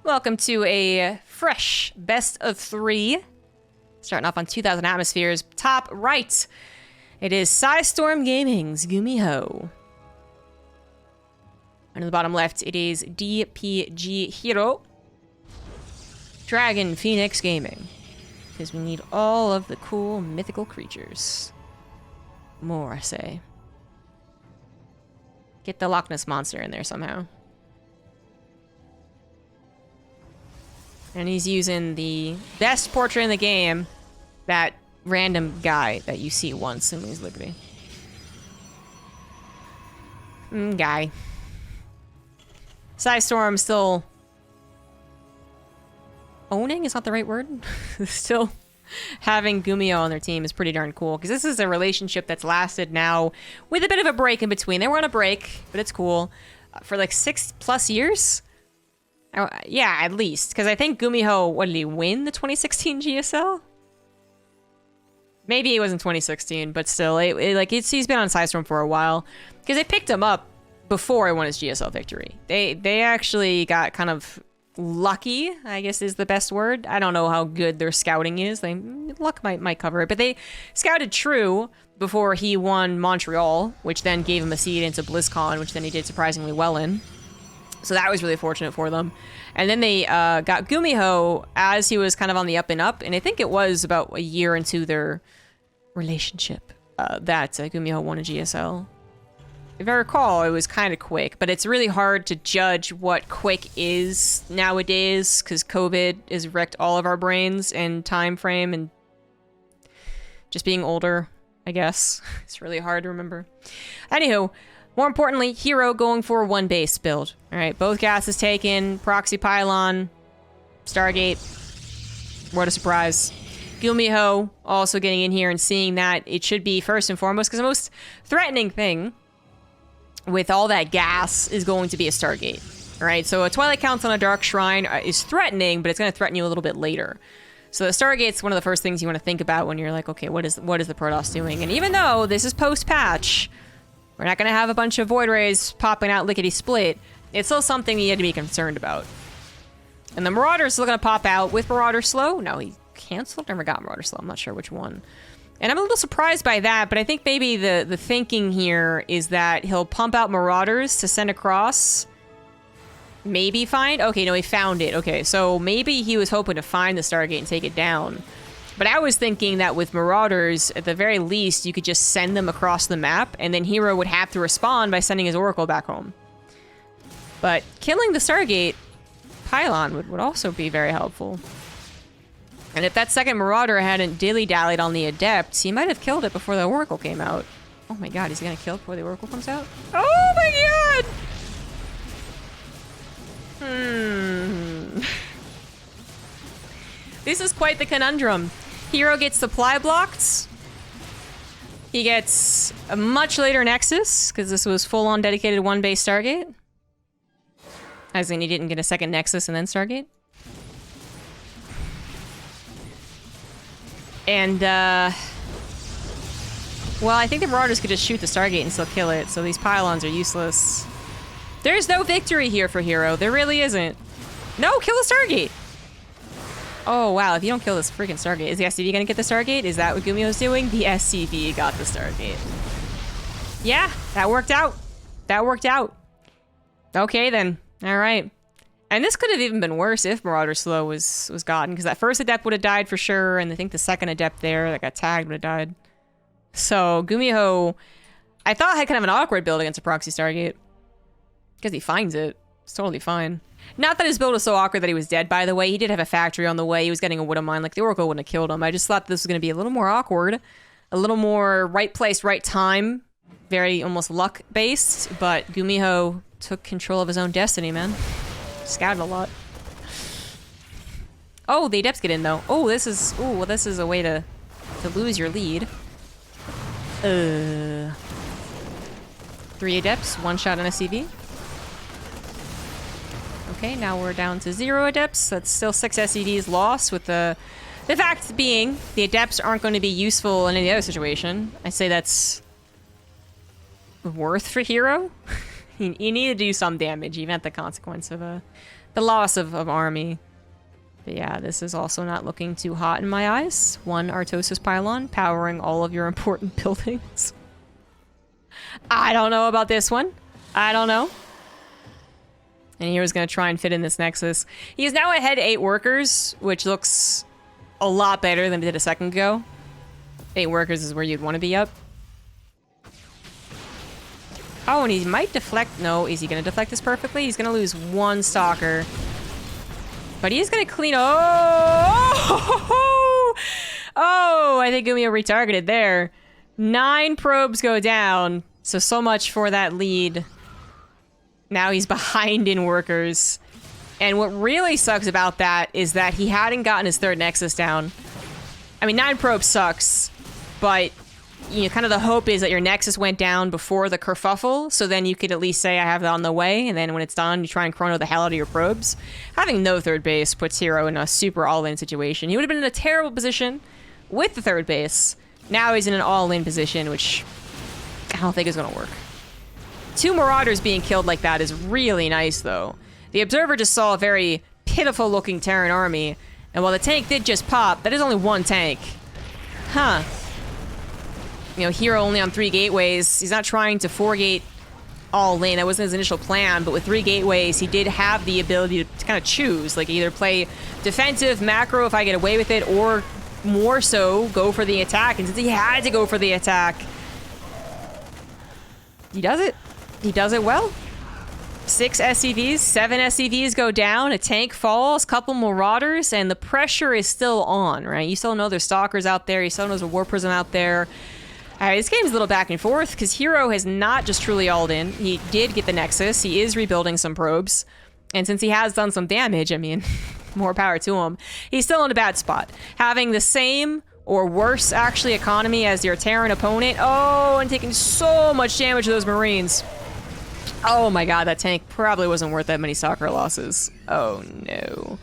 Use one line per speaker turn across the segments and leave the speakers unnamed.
Welcome to a fresh best of 3. Starting off on 2,000 atmospheres. Top right, it is Storm Gaming's GuMiho. And on the bottom left, it is DPG herO. Dragon Phoenix Gaming. Because we need all of the cool mythical creatures. More, I say. Get the Loch Ness Monster in there somehow. And he's using the best portrait in the game, that random guy that you see once in Lee's Liberty. Guy. Storm still owning is not the right word. Still having GuMiho on their team is pretty darn cool, because this is a relationship that's lasted now with a bit of a break in between. They were on a break, but it's cool. For like 6+ years? Yeah, at least. Because I think GuMiho, what did he win the 2016 GSL? Maybe it was in 2016, but still, he's been on Storm for a while. Because they picked him up before he won his GSL victory. They actually got kind of lucky, I guess is the best word. I don't know how good their scouting is. Luck might cover it. But they scouted True before he won Montreal, which then gave him a seed into BlizzCon, which then he did surprisingly well in. So that was really fortunate for them. And then they got GuMiho as he was kind of on the up and up. And I think it was about a year into their relationship that GuMiho won a GSL. If I recall, it was kind of quick. But it's really hard to judge what quick is nowadays, because COVID has wrecked all of our brains and time frame and just being older, I guess. It's really hard to remember. Anywho. More importantly, herO going for a 1 base build. Alright, both gases taken, Proxy Pylon, Stargate. What a surprise. GuMiho also getting in here and seeing that it should be first and foremost, because the most threatening thing with all that gas is going to be a Stargate. Alright, so a Twilight Council on a Dark Shrine is threatening, but it's going to threaten you a little bit later. So the Stargate's one of the first things you want to think about when you're like, okay, what is the Protoss doing? And even though this is post-patch, we're not going to have a bunch of Void Rays popping out lickety-split. It's still something you had to be concerned about. And the Marauder's still going to pop out with Marauder Slow. No, he canceled? Never got Marauder Slow. I'm not sure which one. And I'm a little surprised by that, but I think maybe the thinking here is that he'll pump out Marauders to send across. Maybe find? Okay, no, he found it. Okay, so maybe he was hoping to find the Stargate and take it down. But I was thinking that with Marauders, at the very least, you could just send them across the map, and then herO would have to respond by sending his Oracle back home. But killing the Stargate pylon would also be very helpful. And if that second Marauder hadn't dilly-dallied on the Adepts, he might have killed it before the Oracle came out. Oh my god, he's gonna kill it before the Oracle comes out? Oh my god! This is quite the conundrum. herO gets supply blocked. He gets a much later Nexus, because this was full-on dedicated 1 base Stargate. As in, he didn't get a second Nexus and then Stargate. And, well, I think the Marauders could just shoot the Stargate and still kill it, so these pylons are useless. There's no victory here for herO. There really isn't. No, kill the Stargate! Oh, wow, if you don't kill this freaking Stargate, is the SCV gonna get the Stargate? Is that what GuMiho's doing? The SCV got the Stargate. Yeah, that worked out. That worked out. Okay, then. Alright. And this could have even been worse if Marauder Slow was gotten, because that first Adept would have died for sure, and I think the second Adept there that got tagged would have died. So, GuMiho, I thought had kind of an awkward build against a Proxy Stargate. Because he finds it. It's totally fine. Not that his build was so awkward that he was dead, by the way. He did have a factory on the way. He was getting a Wood of Mine. Like, the Oracle wouldn't have killed him. I just thought this was going to be a little more awkward. A little more right place, right time. Very almost luck-based. But GuMiho took control of his own destiny, man. Scouted a lot. Oh, the Adepts get in, though. Oh, this is... Ooh, well, this is a way to lose your lead. 3 Adepts, 1 shot on a CV. Okay, now we're down to 0 Adepts. That's still 6 SCVs lost, with the fact being the Adepts aren't going to be useful in any other situation. I say that's worth for herO. You need to do some damage, even at the consequence of the loss of army. But yeah, this is also not looking too hot in my eyes. One Artosis pylon powering all of your important buildings. I don't know about this one. I don't know. And hero's gonna try and fit in this Nexus. He is now ahead 8 workers, which looks a lot better than it did a second ago. 8 workers is where you'd want to be up. Oh, and he might deflect. No, is he gonna deflect this perfectly? He's gonna lose 1 stalker. But he's gonna clean. Oh! Oh, I think GuMiho retargeted there. 9 probes go down. So much for that lead. Now he's behind in workers. And what really sucks about that is that he hadn't gotten his 3rd Nexus down. I mean, 9 probes sucks, but you know, kind of the hope is that your Nexus went down before the kerfuffle, so then you could at least say, I have that on the way, and then when it's done, you try and chrono the hell out of your probes. Having no 3rd base puts herO in a super all-in situation. He would have been in a terrible position with the 3rd base. Now he's in an all-in position, which I don't think is going to work. 2 Marauders being killed like that is really nice, though. The Observer just saw a very pitiful-looking Terran army, and while the tank did just pop, that is only 1 tank. Huh. You know, herO only on 3 gateways. He's not trying to 4-gate all in. That wasn't his initial plan, but with 3 gateways, he did have the ability to kind of choose. Like, either play defensive, macro if I get away with it, or more so, go for the attack. And since he had to go for the attack, he does it. He does it well. 6 SCVs, 7 SCVs go down, a tank falls, couple Marauders, and the pressure is still on, right? You still know there's Stalkers out there, you still know there's a War Prism out there. This game's a little back and forth, because herO has not just truly alled in. He did get the Nexus, he is rebuilding some probes, and since he has done some damage, I mean, more power to him, he's still in a bad spot. Having the same, or worse, actually, economy as your Terran opponent, oh, and taking so much damage to those Marines. Oh my god, that tank probably wasn't worth that many soccer losses. Oh no.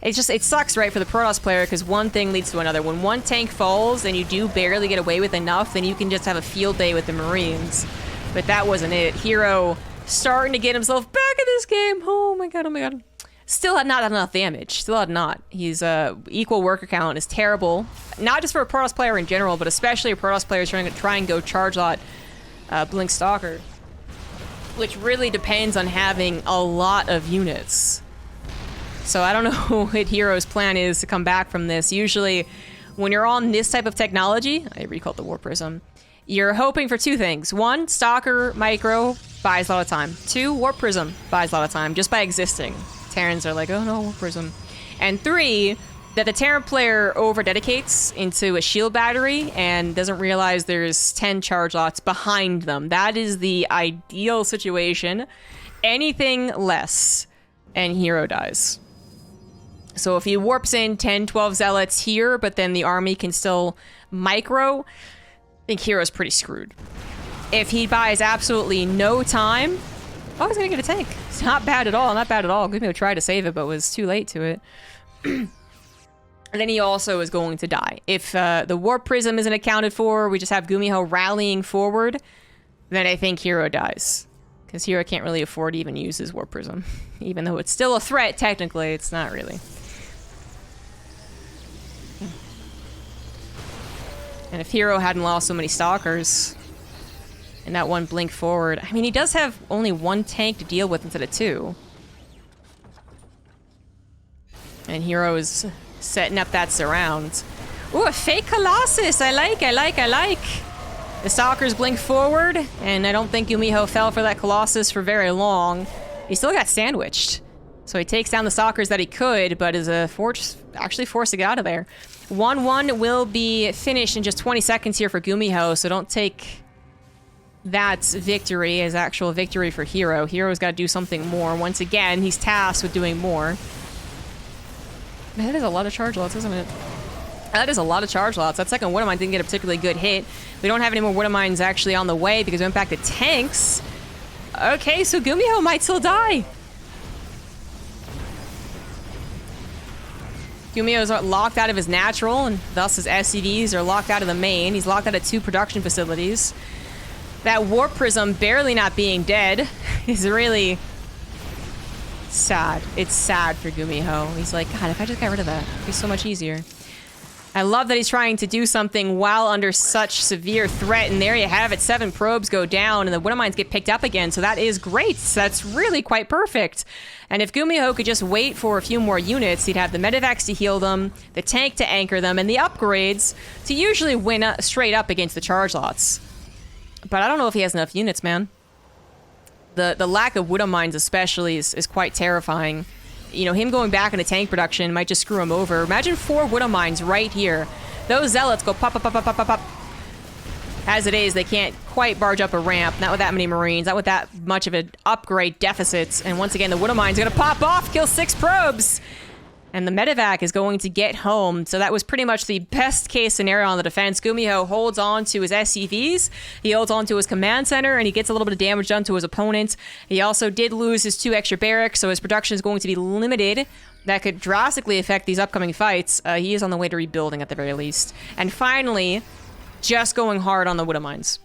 It sucks, right, for the Protoss player, because one thing leads to another. When one tank falls and you do barely get away with enough, then you can just have a field day with the Marines. But that wasn't it. herO starting to get himself back in this game. Oh my god, oh my god. Still had not enough damage. Still had not. His equal worker count is terrible. Not just for a Protoss player in general, but especially a Protoss player trying to go charge lot Blink Stalker. Which really depends on having a lot of units. So I don't know what herO's plan is to come back from this. Usually, when you're on this type of technology, I recalled the War Prism, you're hoping for 2 things. 1, Stalker Micro buys a lot of time. 2, War Prism buys a lot of time, just by existing. Terrans are like, oh no, War Prism. And 3, that the Terran player over-dedicates into a shield battery and doesn't realize there's 10 charge lots behind them. That is the ideal situation. Anything less, and herO dies. So if he warps in 10, 12 zealots here, but then the army can still micro, I think herO's pretty screwed. If he buys absolutely no time, oh, he's gonna get a tank. It's not bad at all, not bad at all. GuMiho tried to save it, but was too late to it. And then he also is going to die. If the War Prism isn't accounted for, we just have GuMiho rallying forward, then I think herO dies. Because herO can't really afford to even use his War Prism. Even though it's still a threat, technically, it's not really. And if herO hadn't lost so many Stalkers, and that 1 blink forward, I mean, he does have only 1 tank to deal with instead of 2. And herO is setting up that surround. Ooh, a fake Colossus! I like. The Stalkers blink forward, and I don't think GuMiho fell for that Colossus for very long. He still got sandwiched. So he takes down the Stalkers that he could, but is actually forced to get out of there. 1-1 will be finished in just 20 seconds here for GuMiho, so don't take that victory as actual victory for herO. herO's got to do something more. Once again, he's tasked with doing more. That is a lot of charge lots, isn't it? That is a lot of charge lots. That second Wood of Mine didn't get a particularly good hit. We don't have any more Wood of Mines actually on the way because we went back to tanks. Okay, so GuMiho might still die. GuMiho's locked out of his natural, and thus his SCVs are locked out of the main. He's locked out of 2 production facilities. That Warp Prism barely not being dead is really sad. It's sad for GuMiho. He's like, God, if I just got rid of that, it'd be so much easier. I love that he's trying to do something while under such severe threat, and there you have it. 7 probes go down, and the Widow Mines get picked up again, so that is great. That's really quite perfect. And if GuMiho could just wait for a few more units, he'd have the Medivacs to heal them, the tank to anchor them, and the upgrades to usually win straight up against the charge lots. But I don't know if he has enough units, man. The lack of Widow Mines especially is quite terrifying. You know, him going back into tank production might just screw him over. Imagine 4 Widow Mines right here. Those Zealots go pop, pop, pop, pop, pop, pop, pop. As it is, they can't quite barge up a ramp. Not with that many Marines. Not with that much of an upgrade deficit. And once again, the Widow Mine's gonna pop off, kill 6 probes. And the Medivac is going to get home. So that was pretty much the best case scenario on the defense. GuMiho holds on to his SCVs. He holds on to his command center, and he gets a little bit of damage done to his opponent. He also did lose his 2 extra barracks, so his production is going to be limited. That could drastically affect these upcoming fights. He is on the way to rebuilding at the very least. And finally, just going hard on the Widow Mines.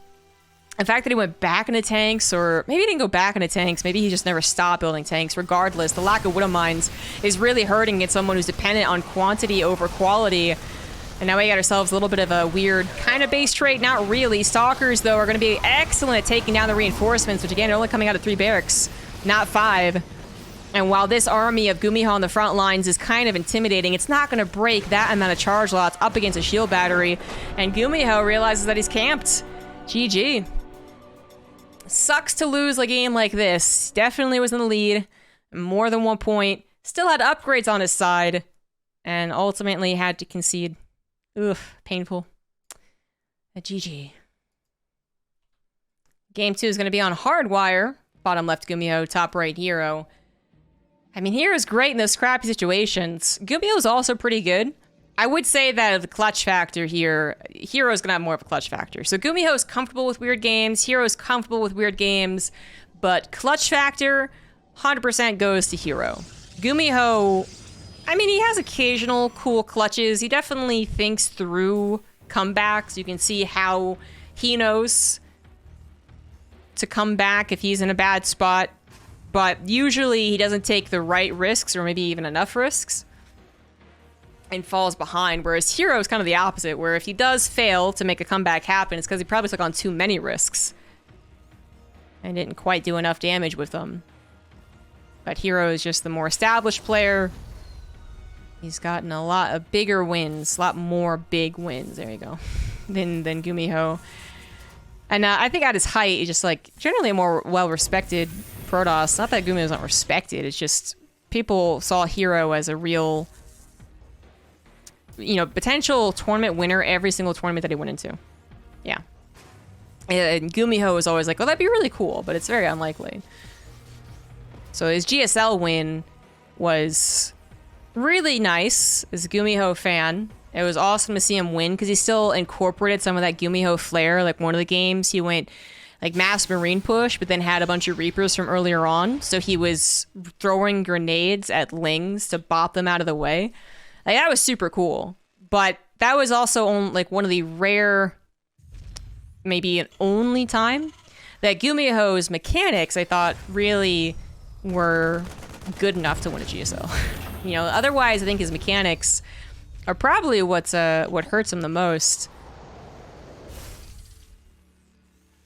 The fact that he went back into tanks, or maybe he didn't go back into tanks, maybe he just never stopped building tanks. Regardless, the lack of Widow Mines is really hurting against someone who's dependent on quantity over quality. And now we got ourselves a little bit of a weird kind of base trait. Not really. Stalkers, though, are going to be excellent at taking down the reinforcements, which again, are only coming out of 3 barracks, not 5. And while this army of GuMiho on the front lines is kind of intimidating, it's not going to break that amount of charge lots up against a shield battery. And GuMiho realizes that he's camped. GG. Sucks to lose a game like this. Definitely was in the lead. More than 1 point. Still had upgrades on his side. And ultimately had to concede. Oof, painful. A GG. Game 2 is going to be on Hardwire. Bottom left GuMiho, top right herO. I mean, hero's great in those scrappy situations. GuMiho's also pretty good. I would say that the clutch factor here, herO's gonna have more of a clutch factor. So GuMiho's comfortable with weird games, herO's comfortable with weird games, but clutch factor, 100% goes to herO. GuMiho, I mean, he has occasional cool clutches. He definitely thinks through comebacks. You can see how he knows to come back if he's in a bad spot, but usually he doesn't take the right risks, or maybe even enough risks, and falls behind, whereas herO is kind of the opposite, where if he does fail to make a comeback happen, it's because he probably took on too many risks and didn't quite do enough damage with them. But herO is just the more established player. He's gotten a lot of bigger wins, a lot more big wins, there you go, than GuMiho. And I think at his height, he's just like generally a more well-respected Protoss. Not that GuMiho's not respected, it's just people saw herO as a real, you know, potential tournament winner every single tournament that he went into. Yeah. And GuMiho was always like, oh, that'd be really cool, but it's very unlikely. So his GSL win was really nice as a GuMiho fan. It was awesome to see him win because he still incorporated some of that GuMiho flair. Like one of the games, he went like mass Marine push, but then had a bunch of Reapers from earlier on. So he was throwing grenades at Lings to bop them out of the way. Like, that was super cool, but that was also like one of the rare, maybe an only time that GuMiho's mechanics I thought really were good enough to win a GSL. You know, otherwise I think his mechanics are probably what hurts him the most.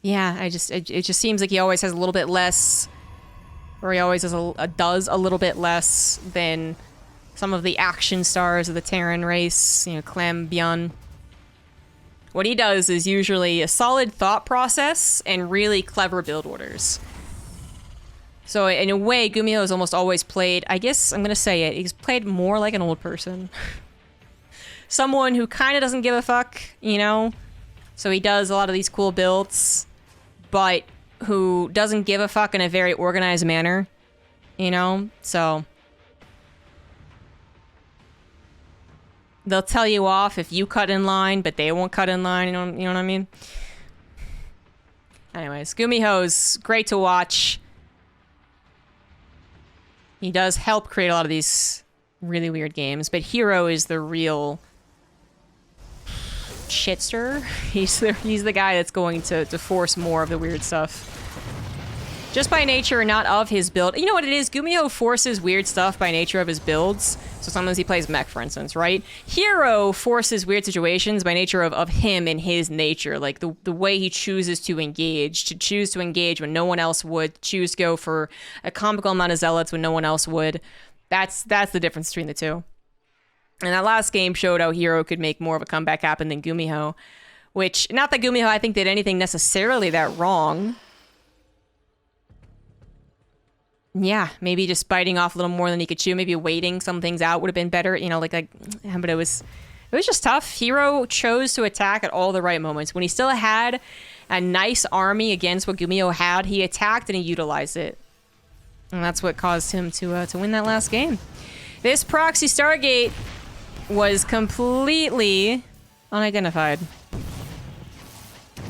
Yeah, it just seems like he always has a little bit less, or he always does a little bit less than some of the action stars of the Terran race, you know, Clem, Bjorn. What he does is usually a solid thought process and really clever build orders. So in a way, GuMiho has almost always played, I guess I'm gonna say it, he's played more like an old person. Someone who kind of doesn't give a fuck, you know? So he does a lot of these cool builds, but who doesn't give a fuck in a very organized manner, you know? So they'll tell you off if you cut in line, but they won't cut in line, you know what I mean? Anyways, GuMiho's great to watch. He does help create a lot of these really weird games, but herO is the real shitster. He's the guy that's going to force more of the weird stuff. Just by nature, not of his build. You know what it is? GuMiho forces weird stuff by nature of his builds. So sometimes he plays mech, for instance, right? herO forces weird situations by nature of him and his nature. Like the way he chooses to engage. To choose to engage when no one else would. Choose to go for a comical amount of zealots when no one else would. That's the difference between the two. And that last game showed how herO could make more of a comeback happen than GuMiho. Which, not that GuMiho, I think, did anything necessarily that wrong. Yeah, maybe just biting off a little more than he could chew. Maybe waiting some things out would have been better. You know, but it was just tough. herO chose to attack at all the right moments. When he still had a nice army against what GuMiho had, he attacked and he utilized it. And that's what caused him to win that last game. This Proxy Stargate was completely unidentified.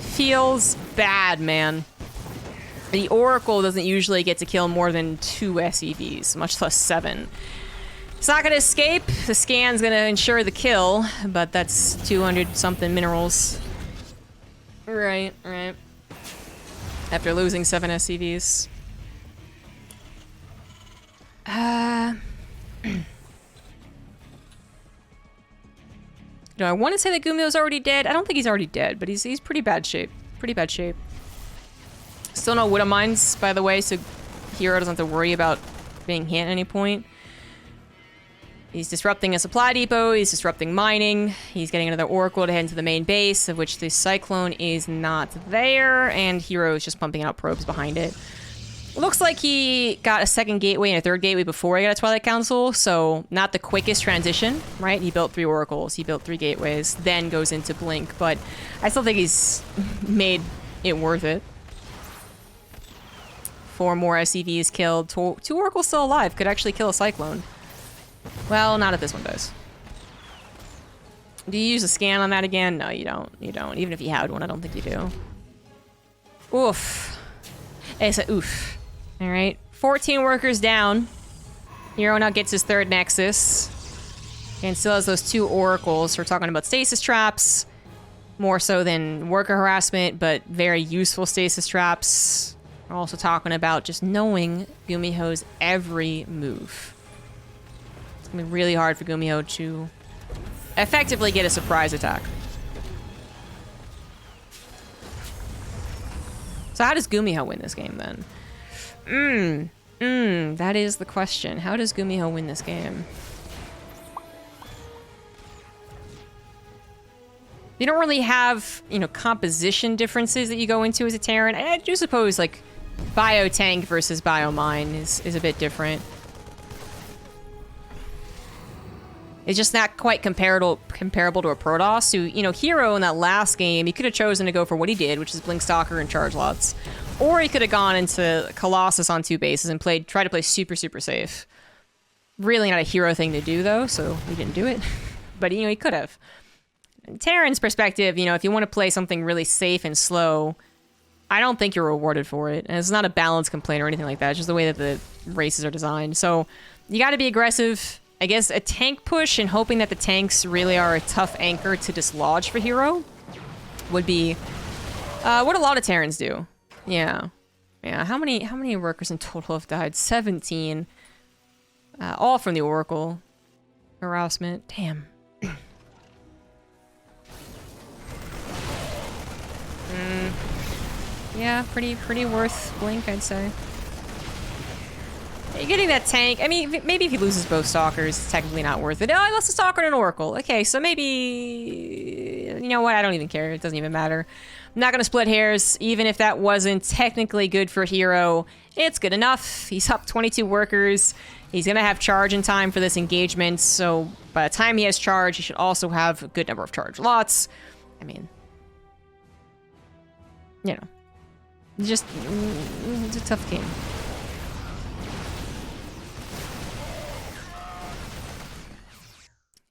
Feels bad, man. The Oracle doesn't usually get to kill more than 2 SEVs, much less 7. It's not going to escape. The scan's going to ensure the kill, but that's 200-something minerals. Right. After losing 7 SCVs. Do I want to say that GuMiho's already dead? I don't think he's already dead, but he's pretty bad shape. Pretty bad shape. Still no Widow Mines, by the way, so herO doesn't have to worry about being hit at any point. He's disrupting a supply depot, he's disrupting mining, he's getting another Oracle to head into the main base, of which the Cyclone is not there, and herO is just pumping out probes behind it. Looks like he got a second gateway and a third gateway before he got a Twilight Council, so not the quickest transition, right? He built 3 Oracles, he built 3 gateways, then goes into Blink, but I still think he's made it worth it. 4 more SCVs killed. 2 Oracles still alive. Could actually kill a Cyclone. Well, not if this one does. Do you use a scan on that again? No, you don't. You don't. Even if you had one, I don't think you do. Oof. It's a oof. Alright. 14 workers down. herO now gets his 3rd Nexus. And still has those 2 Oracles. We're talking about stasis traps. More so than worker harassment, but very useful stasis traps. We're also talking about just knowing GuMiho's every move. It's gonna be really hard for GuMiho to effectively get a surprise attack. So how does GuMiho win this game then? That is the question. How does GuMiho win this game? You don't really have, you know, composition differences that you go into as a Terran. I do suppose, like, bio-tank versus bio-mine is a bit different. It's just not quite comparable to a Protoss, who, you know, herO in that last game, he could have chosen to go for what he did, which is Blink Stalker and Charge Lots. Or he could have gone into Colossus on 2 bases and tried to play super, super safe. Really not a herO thing to do, though, so he didn't do it. But, you know, he could have. In Terran's perspective, you know, if you want to play something really safe and slow, I don't think you're rewarded for it. And it's not a balance complaint or anything like that. It's just the way that the races are designed. So you got to be aggressive. I guess a tank push and hoping that the tanks really are a tough anchor to dislodge for herO would be what a lot of Terrans do. Yeah. Yeah. How many workers in total have died? 17. All from the Oracle. Harassment. Damn. Yeah, pretty worth Blink, I'd say. You're getting that tank. I mean, maybe if he loses both Stalkers, it's technically not worth it. Oh, I lost a Stalker and an Oracle. Okay, so maybe... You know what? I don't even care. It doesn't even matter. I'm not going to split hairs. Even if that wasn't technically good for herO, it's good enough. He's up 22 workers. He's going to have charge in time for this engagement, so by the time he has charge, he should also have a good number of charge lots. I mean... You know. Just... It's a tough game.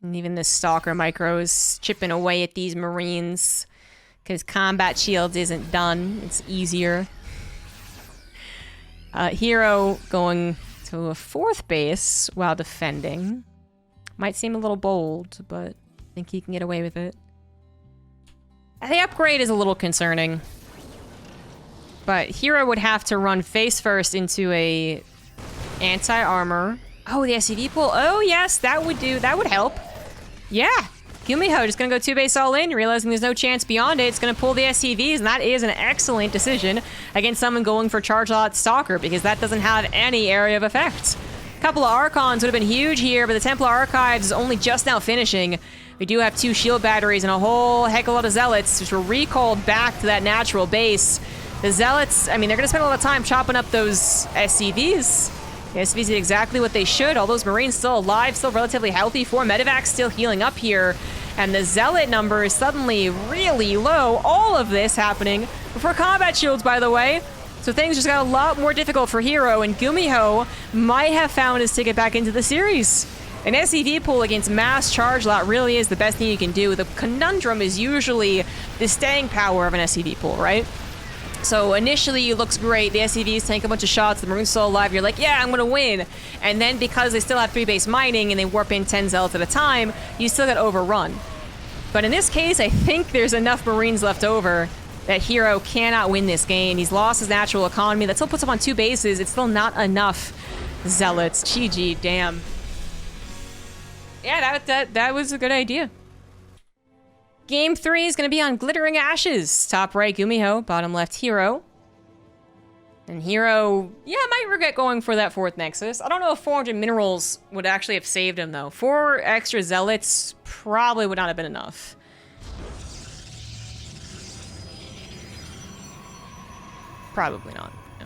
And even this Stalker micro is chipping away at these Marines. Because combat shields isn't done. It's easier. herO going to a 4th base while defending. Might seem a little bold, but I think he can get away with it. The upgrade is a little concerning. But herO would have to run face first into a anti-armor. Oh, the SCV pool. Oh, yes, that would help. Yeah. GuMiho just gonna go 2-base all in, realizing there's no chance beyond it. It's gonna pull the SCVs, and that is an excellent decision against someone going for Charge Lot Stalker, because that doesn't have any area of effect. A couple of Archons would have been huge here, but the Templar Archives is only just now finishing. We do have 2 shield batteries and a whole heck of a lot of Zealots, which were recalled back to that natural base. The Zealots, I mean, they're gonna spend a lot of time chopping up those SCVs. The SCVs did exactly what they should. All those Marines still alive, still relatively healthy. 4 medevacs still healing up here. And the Zealot number is suddenly really low. All of this happening before combat shields, by the way. So things just got a lot more difficult for herO, and GuMiho might have found his ticket back into the series. An SCV pool against mass charge lot really is the best thing you can do. The conundrum is usually the staying power of an SCV pool, right? So initially it looks great, the SCVs tank a bunch of shots, the Marines still alive, you're like, yeah, I'm gonna win. And then because they still have 3-base mining and they warp in 10 Zealots at a time, you still get overrun. But in this case, I think there's enough Marines left over that herO cannot win this game. He's lost his natural economy, that still puts him on 2 bases, it's still not enough Zealots. GG, damn. Yeah, that was a good idea. Game 3 is going to be on Glittering Ashes. Top right, GuMiho. Bottom left, herO. And herO, yeah, might regret going for that 4th Nexus. I don't know if 400 minerals would actually have saved him, though. 4 extra Zealots probably would not have been enough. Probably not. No.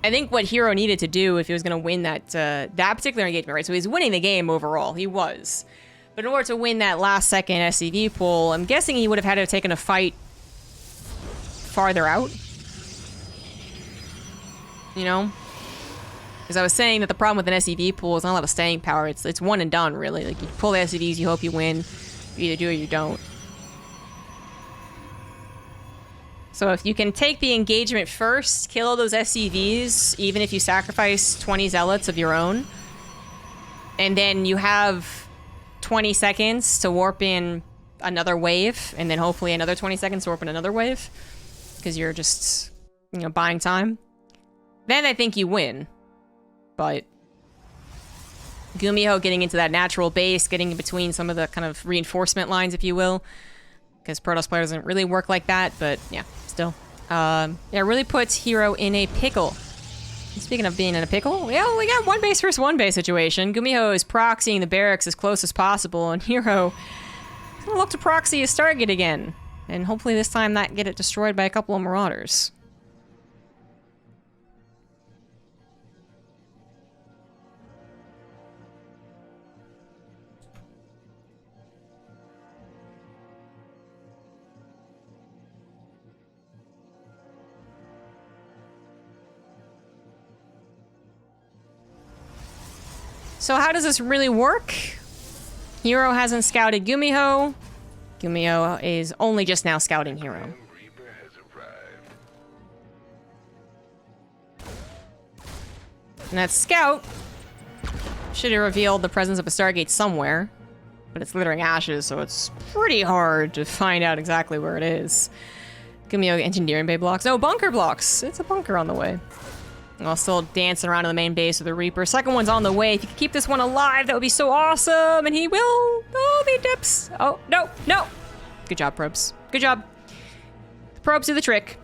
I think what herO needed to do if he was going to win that particular engagement, right? So he's winning the game overall. He was. But in order to win that last-second SCV pool, I'm guessing he would have had to have taken a fight farther out. You know? Because I was saying that the problem with an SCV pool is not a lot of staying power. It's one and done, really. Like, you pull the SCVs, you hope you win. You either do or you don't. So if you can take the engagement first, kill all those SCVs, even if you sacrifice 20 Zealots of your own, and then you have 20 seconds to warp in another wave, and then hopefully another 20 seconds to warp in another wave, because you're just, you know, buying time. Then I think you win. But GuMiho getting into that natural base, getting in between some of the kind of reinforcement lines, if you will, because Protoss player doesn't really work like that, but yeah, still. Yeah, really puts herO in a pickle. Speaking of being in a pickle, yeah, we got 1 base versus 1 base situation. GuMiho is proxying the barracks as close as possible, and herO is gonna look to proxy his Stargate again. And hopefully this time not get it destroyed by a couple of Marauders. So how does this really work? herO hasn't scouted GuMiho. GuMiho is only just now scouting herO. And that scout should have revealed the presence of a Stargate somewhere. But it's Glittering Ashes, so it's pretty hard to find out exactly where it is. GuMiho engineering bay blocks. No, bunker blocks. It's a bunker on the way. While still dancing around in the main base with the Reaper. Second one's on the way. If you could keep this one alive, that would be so awesome. And he will. Oh, the dips. Oh, no, no. Good job, probes. Good job. The probes do the trick.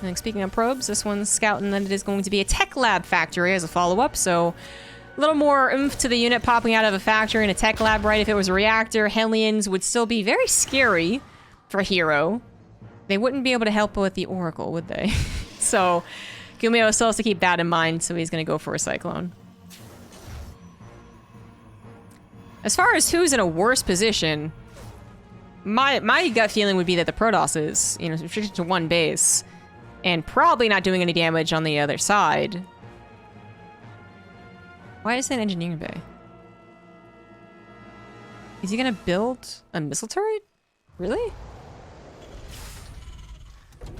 And speaking of probes, this one's scouting that it is going to be a tech lab factory as a follow-up. So a little more oomph to the unit popping out of a factory in a tech lab, right? If it was a reactor, Hellions would still be very scary for herO. They wouldn't be able to help with the Oracle, would they? So GuMiho still has to keep that in mind, so he's going to go for a Cyclone. As far as who's in a worse position, my gut feeling would be that the Protoss is, you know, restricted to 1 base and probably not doing any damage on the other side. Why is that engineering bay? Is he going to build a missile turret? Really?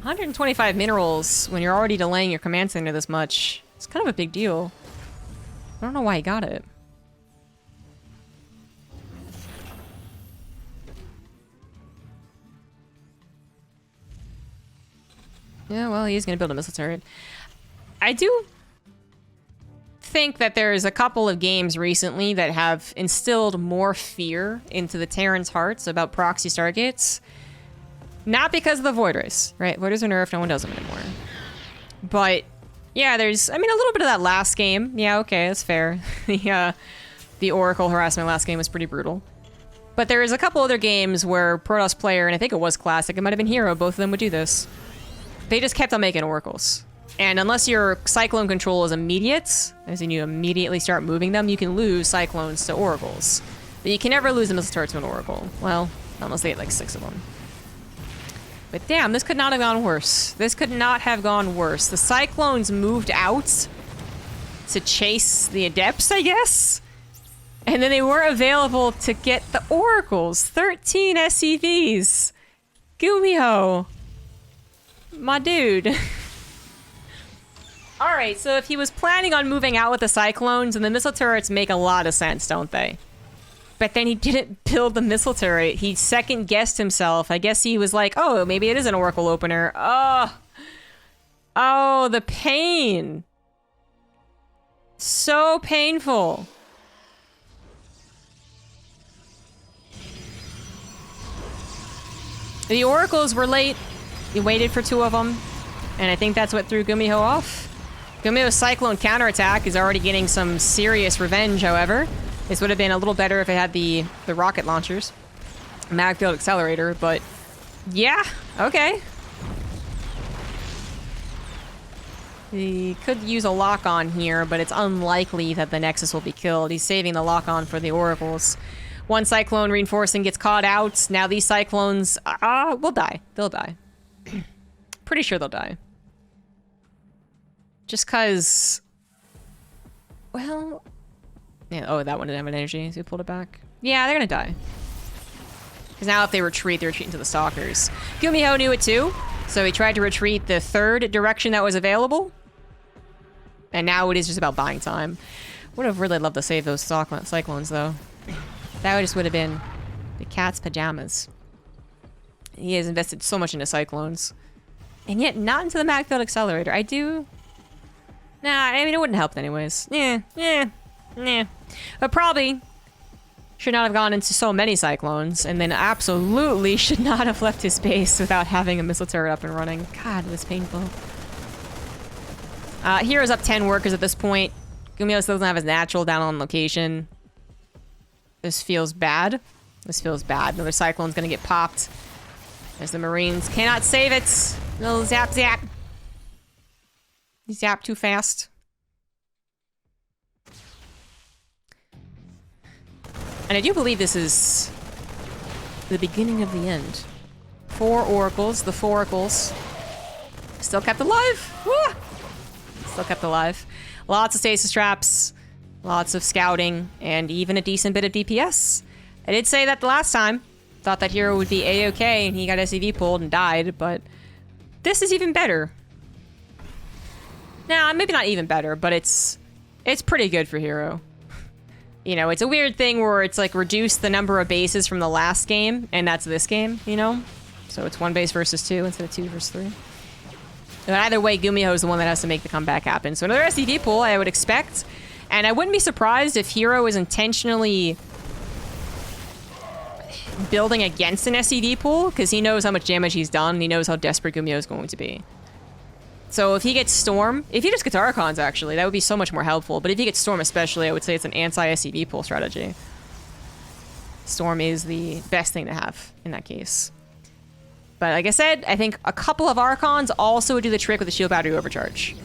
125 minerals when you're already delaying your command center this much. It's kind of a big deal. I don't know why he got it. Yeah, well, he's gonna build a missile turret. I do think that there's a couple of games recently that have instilled more fear into the Terrans' hearts about proxy Stargates. Not because of the Void Race, right? Void Race are nerfed, no one does them anymore. But, yeah, there's, I mean, a little bit of that last game. Yeah, okay, that's fair. The Oracle harassment last game was pretty brutal. But there is a couple other games where Protoss player, and I think it was Classic, it might have been herO, both of them would do this. They just kept on making Oracles. And unless your Cyclone control is immediate, as in you immediately start moving them, you can lose Cyclones to Oracles. But you can never lose a missile turret to an Oracle. Well, unless they had like 6 of them. But damn, this could not have gone worse. This could not have gone worse. The Cyclones moved out to chase the Adepts, I guess? And then they weren't available to get the Oracles. 13 SCVs. GuMiho. My dude. Alright, so if he was planning on moving out with the Cyclones, then the missile turrets make a lot of sense, don't they? But then he didn't build the missile turret. He second-guessed himself. I guess he was like, oh, maybe it is an Oracle opener. Oh. Oh, the pain. So painful. The Oracles were late. He waited for 2 of them. And I think that's what threw GuMiho off. GuMiho's Cyclone counterattack is already getting some serious revenge, however. This would have been a little better if it had the rocket launchers. Magfield accelerator, but yeah, okay. He could use a lock-on here, but it's unlikely that the Nexus will be killed. He's saving the lock-on for the Oracles. One Cyclone reinforcing gets caught out. Now these Cyclones will die. They'll die. Pretty sure they'll die. Just cause, well, yeah. Oh, that one didn't have an energy, so we pulled it back. Yeah, they're gonna die. Because now if they retreat, they're retreating to the Stalkers. GuMiho knew it too, so he tried to retreat the 3rd direction that was available. And now it is just about buying time. Would have really loved to save those Cyclones though. That just would have been the cat's pajamas. He has invested so much into Cyclones. And yet not into the Magfield accelerator. I do... Nah, I mean, it wouldn't help anyways. Nah. But probably should not have gone into so many Cyclones, and then absolutely should not have left his base without having a missile turret up and running. God, it was painful. herO's up 10 workers at this point. GuMiho still doesn't have his natural down on location. This feels bad. This feels bad. Another Cyclone's gonna get popped. As the Marines cannot save it. Little zap. He zapped too fast. And I do believe this is the beginning of the end. 4 Oracles, the 4 Oracles. Still kept alive. Woo! Still kept alive. Lots of stasis traps, lots of scouting, and even a decent bit of DPS. I did say that the last time. Thought that herO would be A-okay, and he got SCV pulled and died, but this is even better. Nah, maybe not even better, but it's pretty good for herO. You know, it's a weird thing where it's like reduce the number of bases from the last game, and that's this game, you know? So it's 1 base versus 2 instead of 2 versus 3. But either way, GuMiho is the one that has to make the comeback happen. So another SCV pull I would expect, and I wouldn't be surprised if herO is intentionally building against an SCV pool, because he knows how much damage he's done, and he knows how desperate GuMiho is going to be. So if he gets Storm, if he just gets Archons, actually, that would be so much more helpful. But if he gets Storm especially, I would say it's an anti-SCV pool strategy. Storm is the best thing to have in that case. But like I said, I think a couple of Archons also would do the trick with the shield battery overcharge.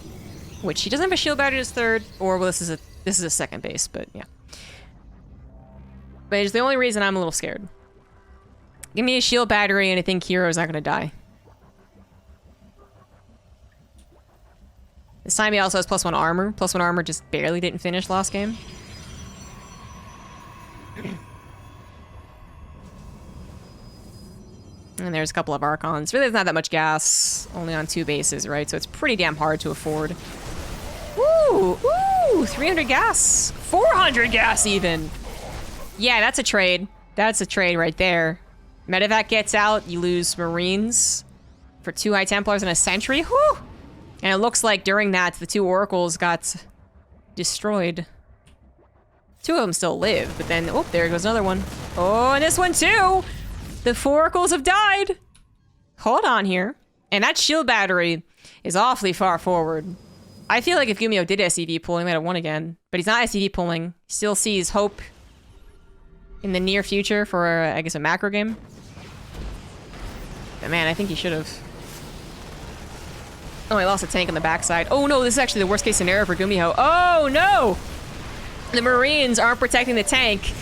Which he doesn't have a shield battery as 3rd, or well, this is a 2nd base, but yeah. But it's the only reason I'm a little scared. Give me a shield battery and I think herO's not gonna die. This time he also has +1 armor. +1 armor just barely didn't finish last game. And there's a couple of Archons. Really, there's not that much gas. Only on 2 bases, right? So it's pretty damn hard to afford. Ooh! Ooh! 300 gas! 400 gas, even! Yeah, that's a trade. That's a trade right there. Medevac gets out, you lose Marines. for 2 High Templars and a Sentry. Whew! And it looks like during that, the 2 Oracles got destroyed. 2 of them still live, but then, oh, there goes another one. Oh, and this one too! The 4 Oracles have died! Hold on here. And that shield battery is awfully far forward. I feel like if GuMiho did SCV pull, he might have won again. But he's not SCV pulling. Still sees hope in the near future for, I guess, a macro game. But man, I think he should have. Oh, I lost a tank on the backside. Oh no, this is actually the worst case scenario for GuMiho. Oh no! The Marines aren't protecting the tank.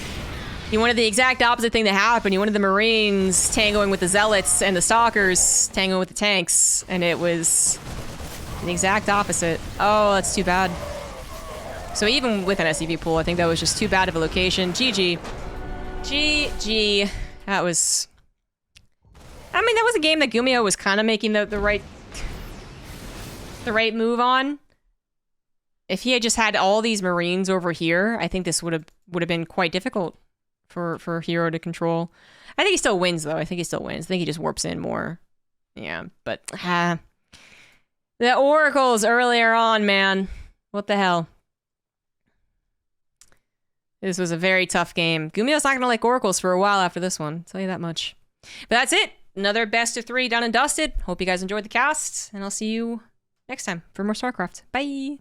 You wanted the exact opposite thing to happen. You wanted the Marines tangoing with the Zealots and the Stalkers tangoing with the tanks. And it was the exact opposite. Oh, that's too bad. So even with an SCV pool, I think that was just too bad of a location. GG. GG. That was... I mean, that was a game that GuMiho was kind of making the right move on. If he had just had all these Marines over here, I think this would have been quite difficult for herO to control. I think he still wins, though. I think he still wins. I think he just warps in more. Yeah, but... the Oracles earlier on, man. What the hell? This was a very tough game. GuMiho's not going to like Oracles for a while after this one. I'll tell you that much. But that's it. Another best of 3 done and dusted. Hope you guys enjoyed the cast, and I'll see you next time for more StarCraft. Bye!